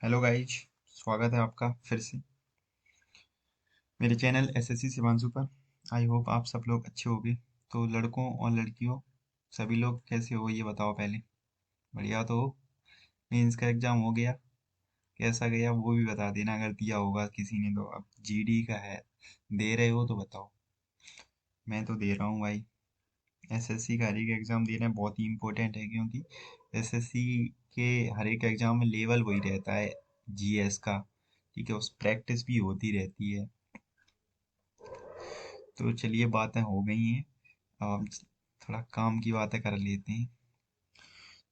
Hello guys. स्वागत है आपका फिर से मेरे चैनल एसएससी शिवांशु पर। आई होप आप सब लोग अच्छे होंगे। तो लड़कों और लड़कियों सभी लोग कैसे हो ये बताओ पहले। बढ़िया तो हो। मेंस का एग्जाम हो गया, कैसा गया वो भी बता देना अगर दिया होगा किसी ने। तो अब जीडी का है, दे रहे हो तो बताओ। मैं तो दे रहा हूँ भाई। एसएससी का हर एक एग्जाम देना बहुत ही इंपॉर्टेंट है, क्योंकि एसएससी के हर एक एग्जाम में लेवल वही रहता है, जीएस का। ठीक है, उस प्रैक्टिस भी होती रहती है। तो चलिए, बातें हो गई हैं। अब थोड़ा काम की बातें कर लेते हैं।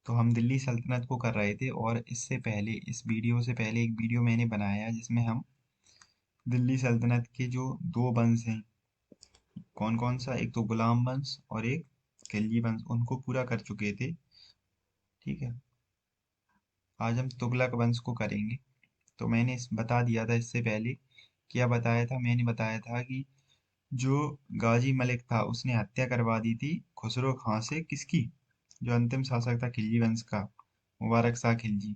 तो हम दिल्ली सल्तनत को कर रहे थे, और इससे पहले, इस वीडियो से पहले एक वीडियो मैंने बनाया जिसमें हम दिल्ली सल्तनत के जो दो वंश हैं, कौन कौन सा, एक तो गुलाम वंश और एक खिलजी वंश, उनको पूरा कर चुके थे। ठीक है, आज हम तुगलक वंश को करेंगे। तो मैंने बता दिया था इससे पहले। क्या बताया था? मैंने बताया था कि जो गाजी मलिक था उसने हत्या करवा दी थी खुसरो खां से। किसकी? जो अंतिम शासक था खिलजी वंश का, मुबारक शाह खिलजी।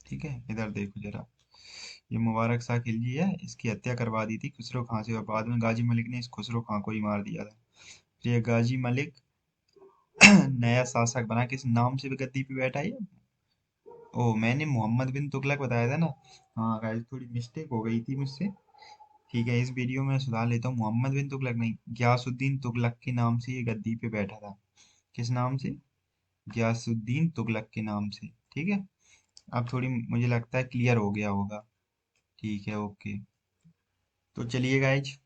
ठीक है, इधर देखो जरा। ये मुबारक शाह खिलजी है, इसकी हत्या करवा दी थी खुसरो खां से, और बाद में गाजी मलिक ने इस खुसरो खां को ही मार दिया था। फिर ये गाजी मलिक नया शासक बना, किस नाम से भी गद्दी पे बैठा है? ओ, मैंने मोहम्मद बिन तुगलक बताया था ना। हाँ गाइस, थोड़ी मिस्टेक हो गई थी मुझसे। ठीक है, इस वीडियो में सुधार लेता हूँ। मोहम्मद बिन तुगलक नहीं, गयासुद्दीन तुगलक के नाम से ये गद्दी पे बैठा था। किस नाम से? गयासुद्दीन तुगलक के नाम से। ठीक है, अब थोड़ी मुझे लगता है क्लियर हो गया होगा। ठीक है, ओके। तो चलिए गाइज,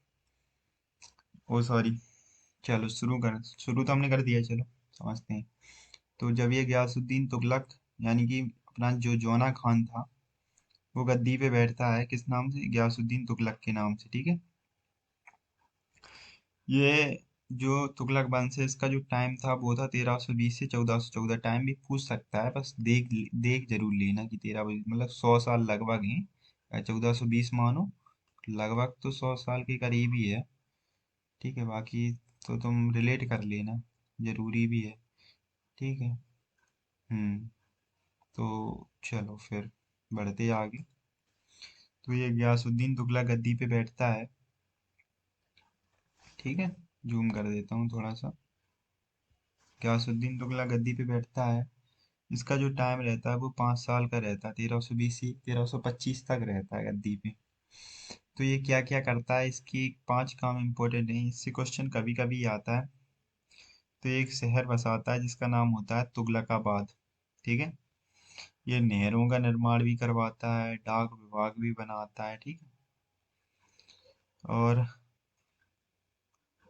ओ सॉरी, चलो शुरू तो हमने कर दिया, चलो समझते हैं। तो जब ये गयासुद्दीन तुगलक, यानी कि अपना जो जौना खान था, वो गद्दी पे बैठता है, किस नाम से? गयासुद्दीन तुगलक के नाम से। ठीक है, ये जो तुगलक वंश है, इसका जो टाइम था वो था 1320 से 1414। टाइम भी पूछ सकता है, बस देख देख जरूर लेना कि 13, मतलब 100 साल लगभग हैं। 1420 मानो, लगभग तो 100 साल के करीब ही है। ठीक है, बाकी तो तुम रिलेट कर लेना, जरूरी भी है। ठीक है। हम्म। तो चलो फिर बढ़ते हैं आगे। तो ये गयासुद्दीन तुगलक गद्दी पे बैठता है। ठीक है, जूम कर देता हूँ थोड़ा सा। गयासुद्दीन तुगलक गद्दी पे बैठता है। इसका जो टाइम रहता है वो 5 साल का रहता है, 1320 से 1325 तक रहता है गद्दी पे। तो ये क्या क्या करता है, इसकी 5 काम इम्पोर्टेंट है, इससे क्वेश्चन कभी कभी आता है। तो ये एक शहर बसाता है जिसका नाम होता है तुगलकाबाद। ठीक है, ये नहरों का निर्माण भी करवाता है, डाक विभाग भी बनाता है। ठीक है, और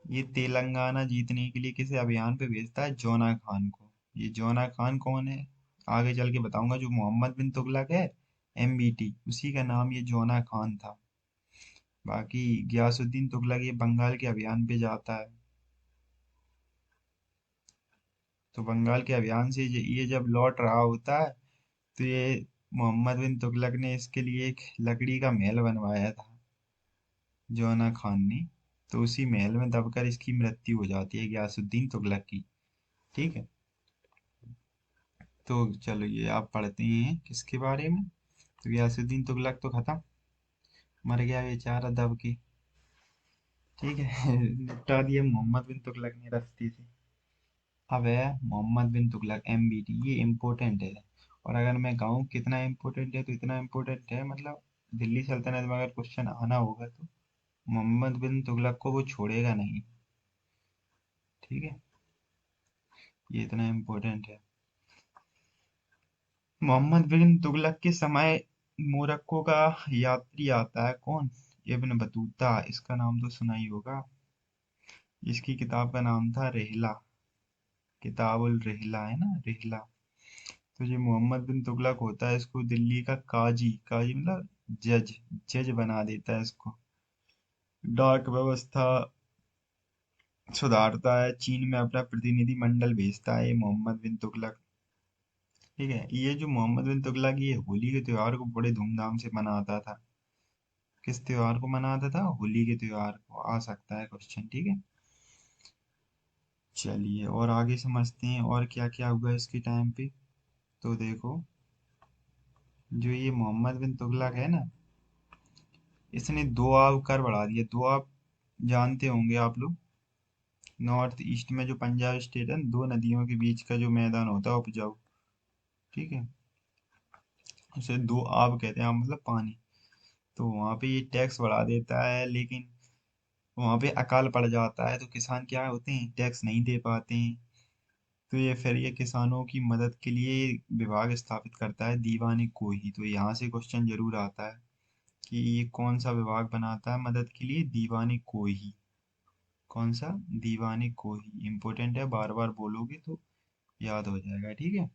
ये तेलंगाना जीतने के लिए किसे अभियान पे भेजता है? जौना खान को। ये जौना खान कौन है? आगे चल के बताऊंगा। जो मोहम्मद बिन तुगलक है, एमबीटी, उसी का नाम ये जौना खान था। बाकी गयासुद्दीन तुगलक ये बंगाल के अभियान पे जाता है। तो बंगाल के अभियान से ये जब लौट रहा होता है, तो ये मोहम्मद बिन तुगलक ने इसके लिए एक लकड़ी का महल बनवाया था, जौना खान ने। तो उसी महल में दबकर इसकी मृत्यु हो जाती है, गयासुद्दीन तुगलक की। ठीक है, तो चलो ये आप पढ़ते हैं किसके बारे में। तो गयासुद्दीन तुगलक तो खत्म, मर गया बेचारा दब के। ठीक है निपटा दिया मोहम्मद बिन तुगलक ने रस्ती से। अब है मोहम्मद बिन तुगलक, एमबीटी, ये इम्पोर्टेंट है। और अगर मैं कहूँ कितना इम्पोर्टेंट है, तो इतना इम्पोर्टेंट है, मतलब दिल्ली सल्तनत में अगर क्वेश्चन आना होगा तो मोहम्मद बिन तुगलक को वो छोड़ेगा नहीं। ठीक है, ये इतना इम्पोर्टेंट है। मोहम्मद बिन तुगलक के समय मोरक्को का यात्री आता है, कौन? Ibn Battuta. इसका नाम तो सुना ही होगा। इसकी किताब का नाम था रिहला, किताबुल रिहला, है ना, रिहला। तो ये मोहम्मद बिन तुगलक होता है, इसको दिल्ली का काजी, काजी मतलब जज, जज बना देता है इसको। डाक व्यवस्था सुधारता है, चीन में अपना प्रतिनिधि मंडल भेजता है ये मोहम्मद बिन तुगलक। ठीक है, ये जो मोहम्मद बिन तुगलक ये होली के त्योहार को बड़े धूमधाम से मनाता था। किस त्योहार को मनाता था? होली के त्योहार को। आ सकता है क्वेश्चन। ठीक है, चलिए और आगे समझते हैं और क्या क्या हुआ इसके टाइम पे। तो देखो, जो ये मोहम्मद बिन तुगलक है ना, इसने दोआब कर बढ़ा दिया। दोआब जानते होंगे आप लोग, नॉर्थ ईस्ट में जो पंजाब स्टेट है, दो नदियों के बीच का जो मैदान होता है उपजाऊ, ठीक है, उसे दो आब कहते हैं, आब मतलब पानी। तो वहां पे ये टैक्स बढ़ा देता है, लेकिन वहां पे अकाल पड़ जाता है तो किसान क्या होते हैं, टैक्स नहीं दे पाते हैं। तो ये फिर ये किसानों की मदद के लिए विभाग स्थापित करता है, दीवानी कोही। तो यहाँ से क्वेश्चन जरूर आता है कि ये कौन सा विभाग बनाता है मदद के लिए, दीवानी कोही। कौन सा? दीवानी कोही इंपॉर्टेंट है, बार बार बोलोगे तो याद हो जाएगा, ठीक है।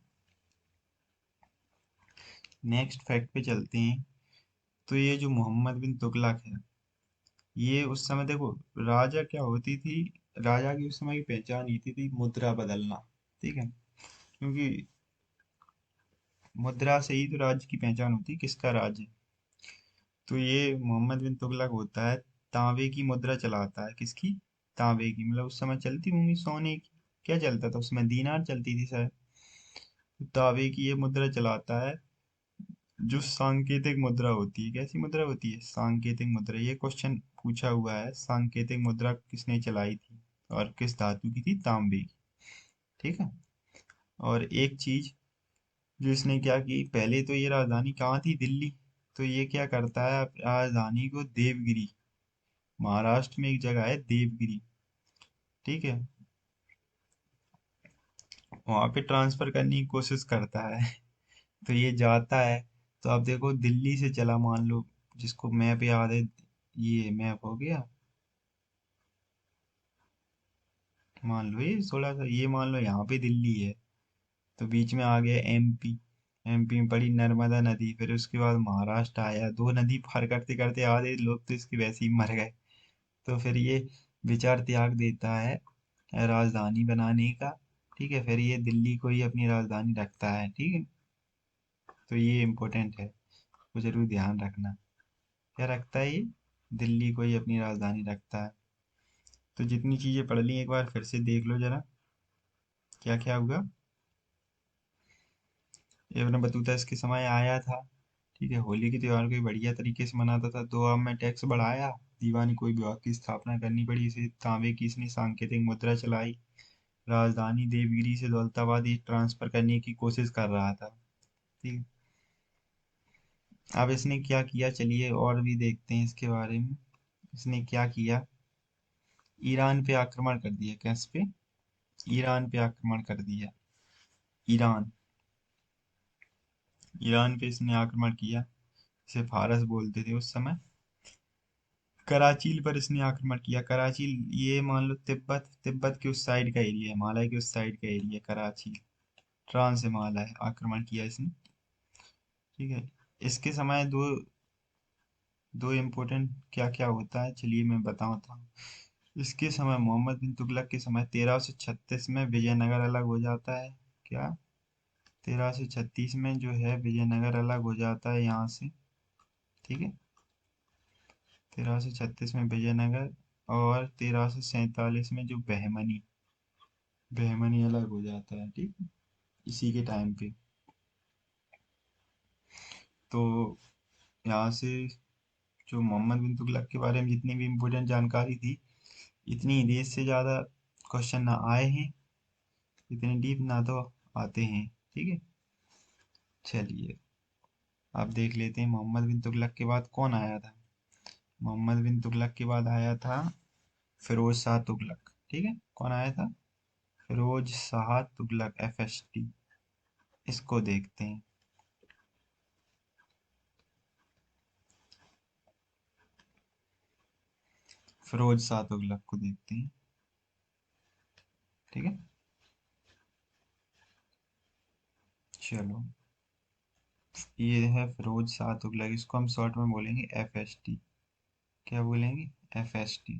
नेक्स्ट फैक्ट पे चलते हैं। तो ये जो मोहम्मद बिन तुगलक है, ये उस समय देखो, राजा क्या होती थी, राजा की उस समय की पहचान ये थी मुद्रा बदलना, ठीक है। क्योंकि मुद्रा से ही तो राज्य की पहचान होती है, किसका राज्य है। तो ये मोहम्मद बिन तुगलक होता है, तांबे की मुद्रा चलाता है, किसकी? तांबे की, मतलब उस समय चलती होंगी सोने की, क्या चलता था उसमें, दीनार चलती थी शायद। तो तांबे की ये मुद्रा चलाता है, जो सांकेतिक मुद्रा होती है। कैसी मुद्रा होती है? सांकेतिक मुद्रा। ये क्वेश्चन पूछा हुआ है, सांकेतिक मुद्रा किसने चलाई थी और किस धातु की थी? तांबे की, ठीक है। और एक चीज जो इसने क्या की, पहले तो ये राजधानी कहाँ थी? दिल्ली। तो ये क्या करता है, राजधानी को देवगिरी, महाराष्ट्र में एक जगह है देवगिरी, ठीक है, वहां पे ट्रांसफर करने की कोशिश करता है। तो ये जाता है, तो अब देखो दिल्ली से चला, मान लो, जिसको मैप याद है, ये मैप हो गया, मान लो ये 16 सा, ये मान लो यहाँ पे दिल्ली है, तो बीच में आ गया एमपी। एमपी में पड़ी नर्मदा नदी, फिर उसके बाद महाराष्ट्र आया, दो नदी पार करते करते आधे लोग तो इसके वैसे ही मर गए। तो फिर ये विचार त्याग देता है राजधानी बनाने का, ठीक है, फिर ये दिल्ली को ही अपनी राजधानी रखता है, ठीक है। तो ये इम्पोर्टेंट है, तो जरूर ध्यान रखना। क्या रखता है ये? दिल्ली को ही अपनी राजधानी रखता है। तो जितनी चीजें पढ़ ली एक बार फिर से देख लो जरा, क्या क्या हुआ। इब्न बतूता इसके समय आया था, ठीक है, होली के त्योहार को बढ़िया तरीके से मनाता था। दोआब में टैक्स बढ़ाया, दीवानी कोई विभाग की स्थापना करनी पड़ी, इसे तांबे की इसने सांकेतिक मुद्रा चलाई, राजधानी देवगिरी से दौलताबाद ही ट्रांसफर करने की कोशिश कर रहा था, ठीक है। अब इसने क्या किया, चलिए और भी देखते हैं इसके बारे में। इसने क्या किया, ईरान पे आक्रमण कर दिया। किस पे? ईरान पे आक्रमण कर दिया। ईरान, ईरान पे इसने आक्रमण किया, इसे फारस बोलते थे उस समय। कराचील पर इसने आक्रमण किया। कराचील ये मान लो तिब्बत, तिब्बत के उस साइड का एरिया है, हिमालय के उस साइड का एरिया कराचील, ट्रांस हिमालय आक्रमण किया इसने, ठीक है। इसके समय दो दो इम्पोर्टेंट क्या क्या होता है, चलिए मैं बताता हूँ। इसके समय मोहम्मद बिन तुगलक के समय 1336 में विजयनगर अलग हो जाता है। क्या? 1336 में जो है विजयनगर अलग हो जाता है यहाँ से, ठीक है। 1336 में विजयनगर, और 1347 में जो बहमनी, बहमनी अलग हो जाता है, ठीक है, इसी के टाइम पे। तो यहाँ से जो मोहम्मद बिन तुगलक के बारे में जितनी भी इम्पोर्टेंट जानकारी थी, इतनी ही देश से ज़्यादा क्वेश्चन ना आए हैं, इतने डीप ना तो आते हैं, ठीक है। चलिए अब देख लेते हैं मोहम्मद बिन तुगलक के बाद कौन आया था। मोहम्मद बिन तुगलक के बाद आया था फिरोज शाह तुगलक, ठीक है। कौन आया था? फिरोज शाह तुगलक, FST। इसको देखते हैं, फिरोज शाह तुगलक को देखते हैं, ठीक है। चलो, ये है फिरोज शाह तुगलक, इसको हम शॉर्ट में बोलेंगे FST। क्या बोलेंगे? FST।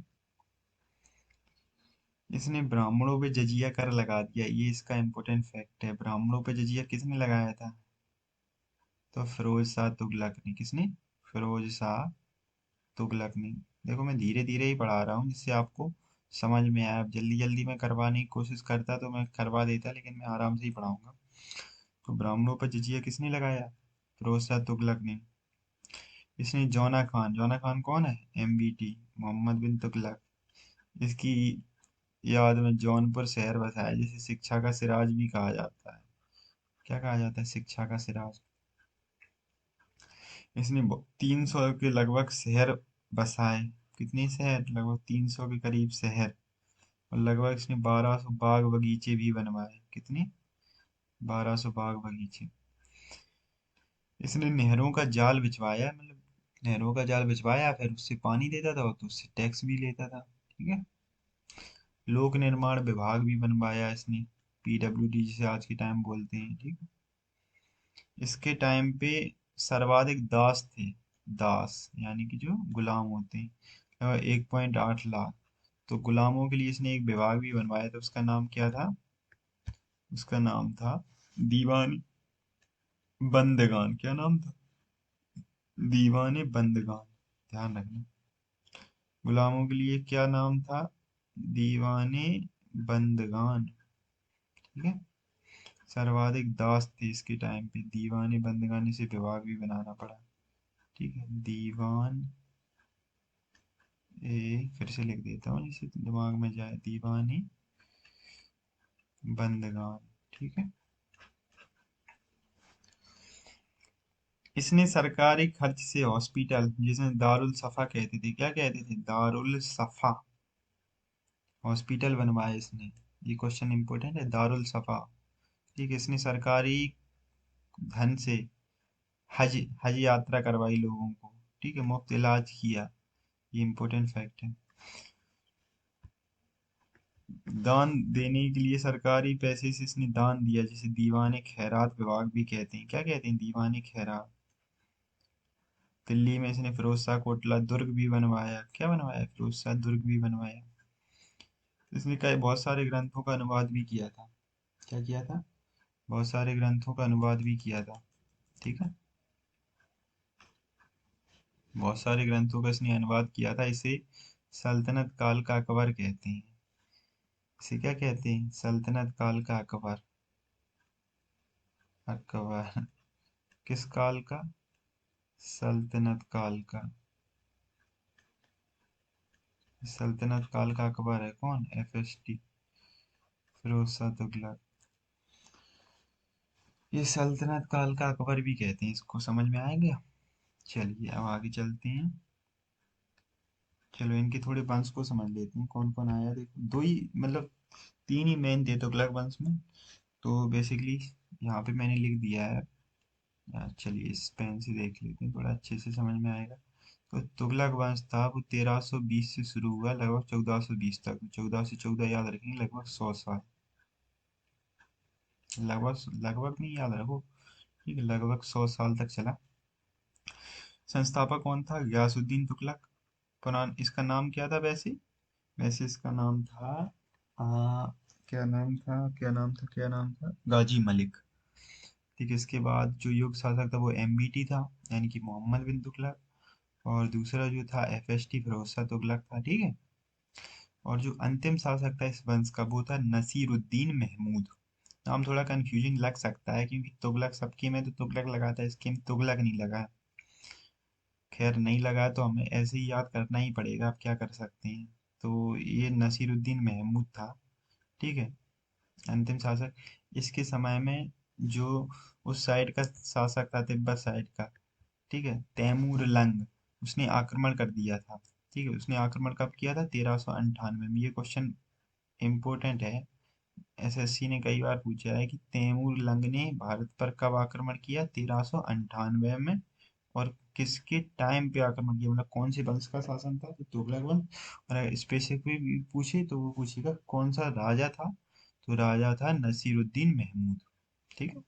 इसने ब्राह्मणों पे जजिया कर लगा दिया, ये इसका इम्पोर्टेंट फैक्ट है। ब्राह्मणों पे जजिया किसने लगाया था? तो फिरोज शाह तुगलक ने। किसने? फिरोज शाह तुगलक ने। देखो मैं धीरे धीरे ही पढ़ा रहा हूँ जिससे आपको समझ में आए। अब जल्दी जल्दी मैं करवाने की कोशिश करता तो मैं करवा देता, लेकिन मैं आराम से ही पढ़ाऊंगा। तो ब्राह्मणों पर जजिया किसने लगाया? फिरोज शाह तुगलक ने। इसने जौना खान कौन है? एमबीटी, मोहम्मद बिन तुगलक। इसकी याद में जौनपुर शहर बसाया, जिसे शिक्षा का सिराज भी कहा जाता है। क्या कहा जाता है? शिक्षा का सिराज। इसने 300 के लगभग शहर बसाए। कितने शहर? लगभग 300 के करीब शहर। और लगभग इसने 1200 बाग बगीचे भी बनवाए। कितने? 1200 बाग बगीचे। इसने नहरों का जाल बिछवाया, मतलब नहरों का जाल बिछवाया, फिर उससे पानी देता था और तो उससे टैक्स भी लेता था। ठीक है। लोक निर्माण विभाग भी बनवाया इसने, पीडब्ल्यूडी जिसे आज के टाइम बोलते हैं। ठीक है। इसके टाइम पे सर्वाधिक दास थे। दास यानी कि जो गुलाम होते हैं, 1.8 लाख। तो गुलामों के लिए इसने एक विभाग भी बनवाया था, उसका नाम क्या था? उसका नाम था दीवानी बंदगान। क्या नाम था? दीवाने बंदगान। ध्यान रखना। गुलामों के लिए क्या नाम था? दीवाने बंदगान। ठीक है। सर्वाधिक दास थे इसके टाइम पे, दीवाने बंदगान, से विभाग भी बनाना पड़ा। ठीक है। दीवान फिर से लिख देता हूँ जिससे दिमाग में जाए, दीवानी बंदगान। ठीक है। इसने सरकारी खर्च से हॉस्पिटल, जिसे दारुल सफा कहते थे, क्या कहते थे? दारुल सफा। हॉस्पिटल बनवाया इसने। ये क्वेश्चन इंपॉर्टेंट है, दारुल सफा। ठीक है। इसने सरकारी धन से हज हज यात्रा करवाई लोगों को। ठीक है। मुफ्त इलाज किया। ये इंपॉर्टेंट फैक्ट है। दान देने के लिए सरकारी पैसे से इसने दान दिया, जिसे दीवाने खैरात विभाग भी कहते हैं। क्या कहते हैं? दीवाने खैरात। दिल्ली में इसने फिरोज शाह कोटला दुर्ग भी बनवाया। क्या बनवाया? फिरोज शाह दुर्ग भी बनवाया। इसने कई बहुत सारे ग्रंथों का अनुवाद भी किया था। क्या किया था? बहुत सारे ग्रंथों का अनुवाद भी किया था। ठीक है। बहुत सारे ग्रंथों का इसने अनुवाद किया था। इसे सल्तनत काल का अकबर कहते हैं। इसे क्या कहते हैं? सल्तनत काल का अकबर। अकबर। किस काल का? सल्तनत काल का। सल्तनत काल का अकबर है कौन? एफएसटी, फिरोज शाह तुगलक। ये सल्तनत काल का अकबर भी कहते हैं इसको। समझ में आएगा? चलिए अब आगे चलते हैं। चलो इनके थोड़े वंश को समझ लेते हैं, कौन कौन आया। देखो दो ही, मतलब तीन ही मेन थे तुगलक वंश में। तो बेसिकली यहाँ पे मैंने लिख दिया है। चलिए इस पेन से देख लेते हैं, थोड़ा अच्छे से समझ में आएगा। तो तुगलक वंश था वो 1320 से शुरू हुआ, लगभग 1420 तक। 14 से 14 याद रखेंगे, लगभग 100 साल। लगभग लगभग नहीं, याद रखो। ठीक है। लगभग 100 साल तक चला। संस्थापक कौन था? गयासुद्दीन तुगलक। पुरान इसका नाम क्या था वैसे? वैसे इसका नाम था क्या नाम था, क्या नाम था, क्या नाम था? गाजी मलिक। ठीक है। इसके बाद जो युग शासक था वो एमबीटी था, यानी कि मोहम्मद बिन तुगलक। और दूसरा जो था एफएसटी, फिरोज शाह तुगलक था। ठीक है। और जो अंतिम शासक था इस वंश का वो था नसीरुद्दीन महमूद। नाम थोड़ा कंफ्यूजिंग लग सकता है, क्योंकि तुगलक सबकी में तो तुगलक लगा था, इसके में तुगलक नहीं लगा। खैर नहीं लगा तो हमें ऐसे ही याद करना ही पड़ेगा, आप क्या कर सकते हैं। तो ये नसीरुद्दीन महमूद था। ठीक है। अंतिम शासक। इसके समय में जो उस साइड का शासक था, तिब्बत साइड का, ठीक है, तैमूर लंग, उसने आक्रमण कर दिया था। ठीक है। उसने आक्रमण कब किया था? 1398 में। ये क्वेश्चन इम्पोर्टेंट है। एसएससी ने कई बार पूछा है कि तैमूर लंग ने भारत पर कब आक्रमण किया? 1398 में। और किसके टाइम पे आक्रमण किया, मतलब कौन से वंश का शासन था? तो तुगलक वंश। और स्पेसिफिक पूछे तो वो पूछेगा कौन सा राजा था, तो राजा था नसीरुद्दीन महमूद। ठीक है।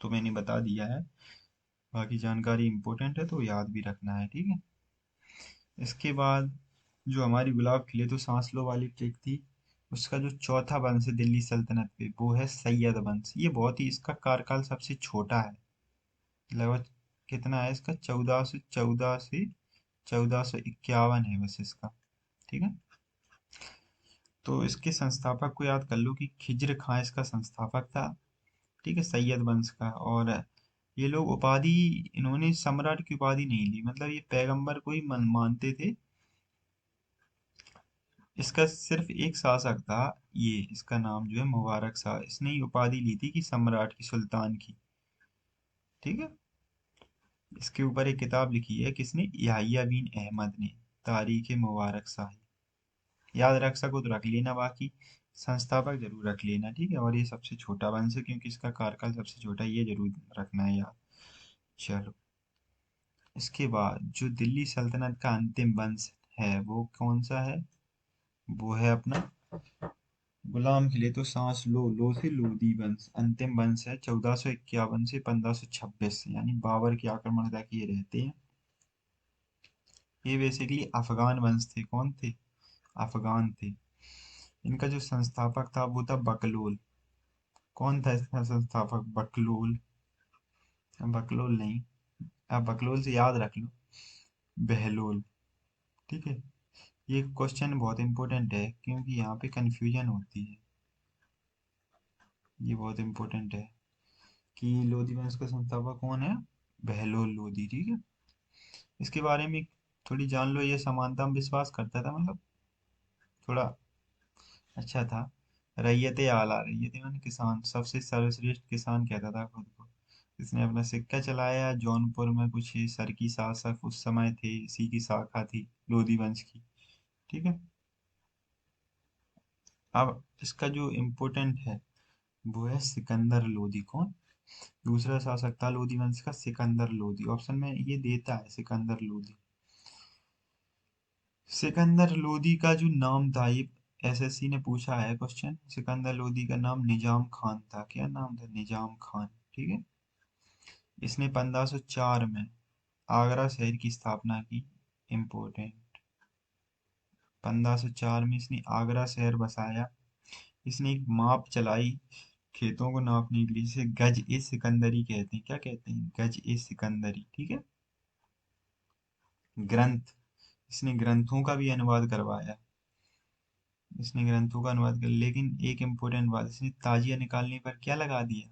तो मैंने बता दिया है। बाकी जानकारी इंपॉर्टेंट है तो याद भी रखना है। ठीक है। इसके बाद जो हमारी गुलाब खिले तो सांस लो वाली ट्रिक थी, उसका जो चौथा वंश है दिल्ली सल्तनत पे, वो है सैयद वंश। ये बहुत ही, इसका कार्यकाल सबसे छोटा है। लगभग कितना है इसका? 14 से है बस इसका। ठीक है। तो इसके संस्थापक को याद कर लो कि खिज्र खां इसका संस्थापक था। ठीक है। सैयद वंश का। और ये लोग उपाधि, इन्होंने सम्राट की उपाधि नहीं ली, मतलब ये पैगंबर को ही मानते थे। इसका सिर्फ एक शासक था, ये इसका नाम जो है मुबारक शाह, इसने ही उपाधि ली थी कि सम्राट की, सुल्तान की। ठीक है। इसके ऊपर एक किताब लिखी है किसने, याहिया बिन अहमद ने, तारीख मुबारक शाही। याद रख सको तो रख लेना, बाकी संस्थापक जरूर रख लेना, ठीक है। और ये सबसे छोटा वंश है क्योंकि इसका कार्यकाल सबसे छोटा है, ये जरूर रखना है याद। चलो, इसके बाद जो दिल्ली सल्तनत का अंतिम वंश है वो कौन सा है, वो है अपना, गुलाम खिले तो सांस लो, लो से लोधी वंश अंतिम वंश है, 1451 से 1526, यानी बाबर के आक्रमण तक ये रहते हैं। ये बेसिकली अफगान वंश थे, कौन थे, अफगान थे। इनका जो संस्थापक था वो था बकलोल। कौन था इसका संस्थापक, बकलोल, बकलोल नहीं, आप बकलोल से याद रख लो, बहलोल। ठीक है। ये क्वेश्चन बहुत इंपॉर्टेंट है क्योंकि यहाँ पे कंफ्यूजन होती है, ये बहुत इंपॉर्टेंट है कि लोधी वंश का संस्थापक कौन है, बहलोल लोधी। ठीक है। इसके बारे में थोड़ी जान लो, ये समानता में विश्वास करता था, मतलब थोड़ा अच्छा था। रैयत आला, रैयत माने किसान, सबसे सर्वश्रेष्ठ किसान कहता था खुद को। इसने अपना सिक्का चलाया जौनपुर में, कुछ सरकी शासक उस समय थे, इसी की शाखा थी लोधी वंश की। ठीक है। अब इसका जो इम्पोर्टेंट है वो है सिकंदर लोधी। कौन, दूसरा शासक था लोधी वंश का, सिकंदर लोधी। ऑप्शन में ये देता है सिकंदर लोधी। सिकंदर लोधी का जो नाम था, ये एसएससी ने पूछा है क्वेश्चन, सिकंदर लोधी का नाम निजाम खान था। क्या नाम था, निजाम खान। ठीक है। इसने 1504 में आगरा शहर की स्थापना की। इम्पोर्टेंट, 1504 में इसने आगरा शहर बसाया। इसने एक माप चलाई खेतों को नापने के लिए, इसे गज ए सिकंदरी कहते हैं। क्या कहते हैं, गज ए सिकंदरी। ठीक है। ग्रंथ, इसने ग्रंथों का भी अनुवाद करवाया, इसने ग्रंथों का अनुवाद कर, लेकिन एक इम्पोर्टेंट बात, इसने ताजिया निकालने पर क्या लगा दिया,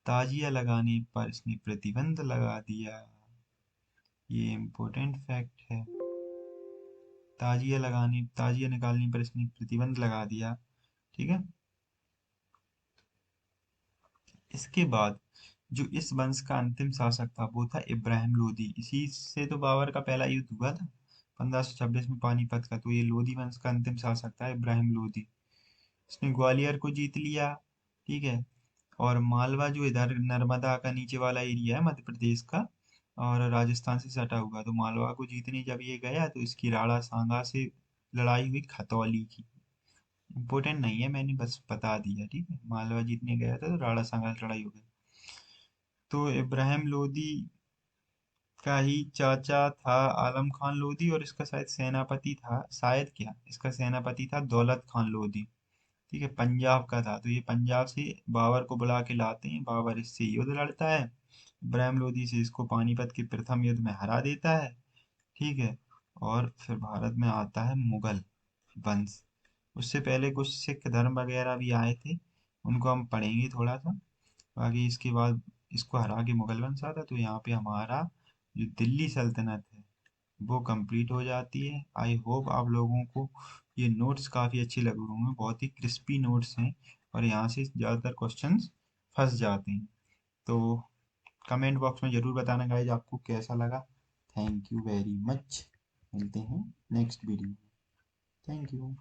ताजिया लगाने पर इसने प्रतिबंध लगा दिया। ये इम्पोर्टेंट फैक्ट है, ताजिया निकालने पर इसने प्रतिबंध लगा दिया। ठीक है। इसके बाद जो इस वंश का अंतिम शासक था वो था इब्राहिम लोदी, इसी से तो बाबर का पहला युद्ध हुआ था 1526 में पानीपत का, तो ये लोदी वंश का अंतिम शासक था इब्राहिम लोदी। इसने ग्वालियर को जीत लिया। ठीक है। और मालवा जो इधर नर्मदा का नीचे वाला एरिया है मध्य प्रदेश का, और राजस्थान से सटा हुआ, तो मालवा को जीतने जब ये गया तो इसकी राणा सांगा से लड़ाई हुई खतौली की। इम्पोर्टेंट नहीं है, मैंने बस बता दिया। ठीक है, मालवा जीतने गया था तो राणा सांगा से लड़ाई हो गई। तो इब्राहिम लोदी का ही चाचा था आलम खान लोदी, और इसका शायद सेनापति था, शायद क्या, इसका सेनापति था दौलत खान लोदी। ठीक है, पंजाब का था, तो ये पंजाब से बाबर को बुला के लाते हैं, बाबर इससे युद्ध लड़ता है, इब्राहिम लोदी से इसको पानीपत के प्रथम युद्ध में हरा देता है। ठीक है। और फिर भारत में आता है मुगल वंश। उससे पहले कुछ सिख धर्म वगैरह भी आए थे, उनको हम पढ़ेंगे थोड़ा सा। बाकी इसके बाद इसको हरा के मुगल वंश आता, तो यहाँ पे हमारा जो दिल्ली सल्तनत है वो कंप्लीट हो जाती है। आई होप आप लोगों को ये नोट्स काफ़ी अच्छे लगे होंगे, बहुत ही क्रिस्पी नोट्स हैं, और यहाँ से ज़्यादातर क्वेश्चंस फंस जाते हैं। तो कमेंट बॉक्स में ज़रूर बताना गाइज आपको कैसा लगा। थैंक यू वेरी मच, मिलते हैं नेक्स्ट वीडियो में। Thank you.